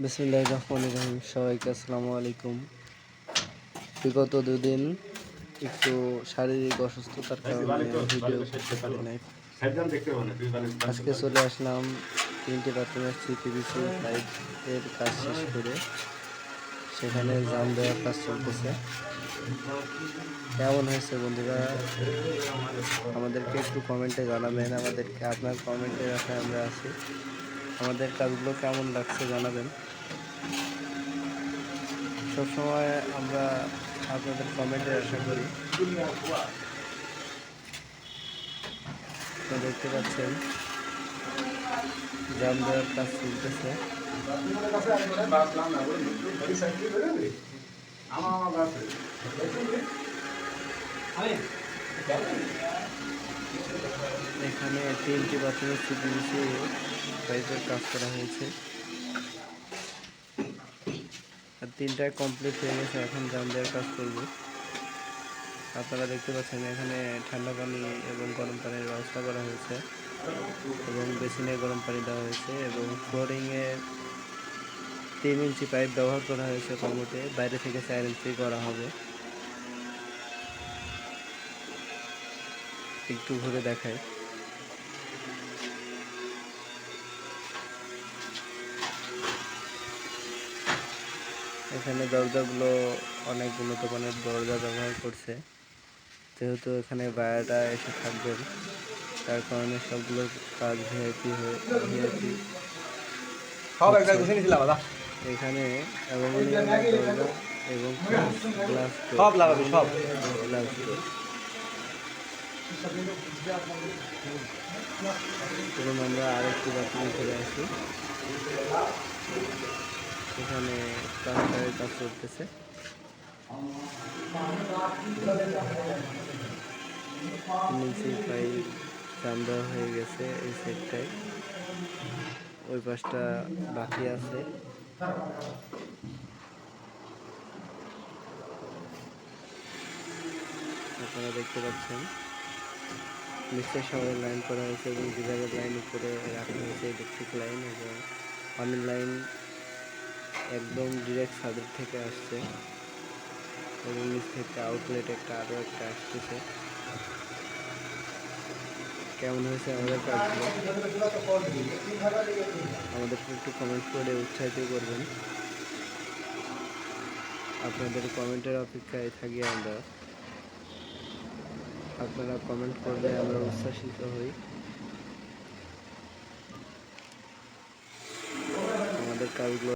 বিসমিল্লাহির রহমানির রহিম। সবাইকে আসসালামু আলাইকুম। বিগত দুদিন একটু শারীরিক অসুস্থতার কারণে ভিডিও করতে পারি নাই। আজকে চলে আসলাম 3টি বাথরুমের সিপিভিসি পাইপের কাজ শেষ করে। সেখানে জাম দেওয়ার কাজ চলতেছে। কেমন হয়েছে বন্ধুরা, আমাদেরকে একটু কমেন্টে জানাবেন। আমাদেরকে আপনার কমেন্টের আশায় আমরা আছি। আমাদের কাজগুলো কেমন লাগছে জানাবেন। সবসময় আমরা আপনাদের কমেন্টের আশা করি। আপনারা দেখতে পাচ্ছেন জাম দেওয়ার কাজ চলতেছে। এখানে 3টি বাথরুমের সিপিভিসি পাইপের কাজ করা হয়েছে আর 3টায় কমপ্লিট হয়ে গেছে। এখন জাম দেওয়ার কাজ করব। আপনারা দেখতে পাচ্ছেন এখানে ঠান্ডা পানি এবং গরম পানির ব্যবস্থা করা হয়েছে এবং বেসিনে গরম পানি দেওয়া হয়েছে এবং ফ্লোরিংয়ে 3 ইঞ্চি পাইপ ব্যবহার করা হয়েছে। কমোটে বাইরে থেকে 4 ইঞ্চি করা হবে। একটু ঘুরে দেখায়। এখানে দরজাগুলো অনেক উন্নত মানের দরজা ব্যবহার করছে। যেহেতু এখানে বায়াটা এসে থাকবেন, তার কারণে সবগুলো কাজ ভিআইপি এখানে অ্যালুমিনিয়ামের দরজা এবং গ্লাস এবং আমরা আরেকটি বাথরুমে চলে আসি। এখানে প্লাস্টারের কাজ চলতেছে। নিচে পাইপ জাম দেওয়া হয়ে গেছে এই সাইডটায়, ওই পাশটা বাকি আছে। আপনারা দেখতে পাচ্ছেন নিচে শহরের লাইন করা হয়েছে এবং গিজারের লাইন উপরে রাখা হয়েছে, ইলেকট্রিক লাইন এবং পানির লাইন একদম ডিরেক্ট ছাদের থেকে আসছে এবং নিচ থেকে আউটলেট আরও একটা আসতেছে। কেমন হয়েছে আমাদের কাজগুলো আমাদেরকে একটু কমেন্ট করে উৎসাহিত করবেন। আপনাদের কমেন্টের অপেক্ষায় থাকি আমরা। আপনারা কমেন্ট করলে আমরা উচ্ছ্বাসিত হই। আমাদের কাজগুলো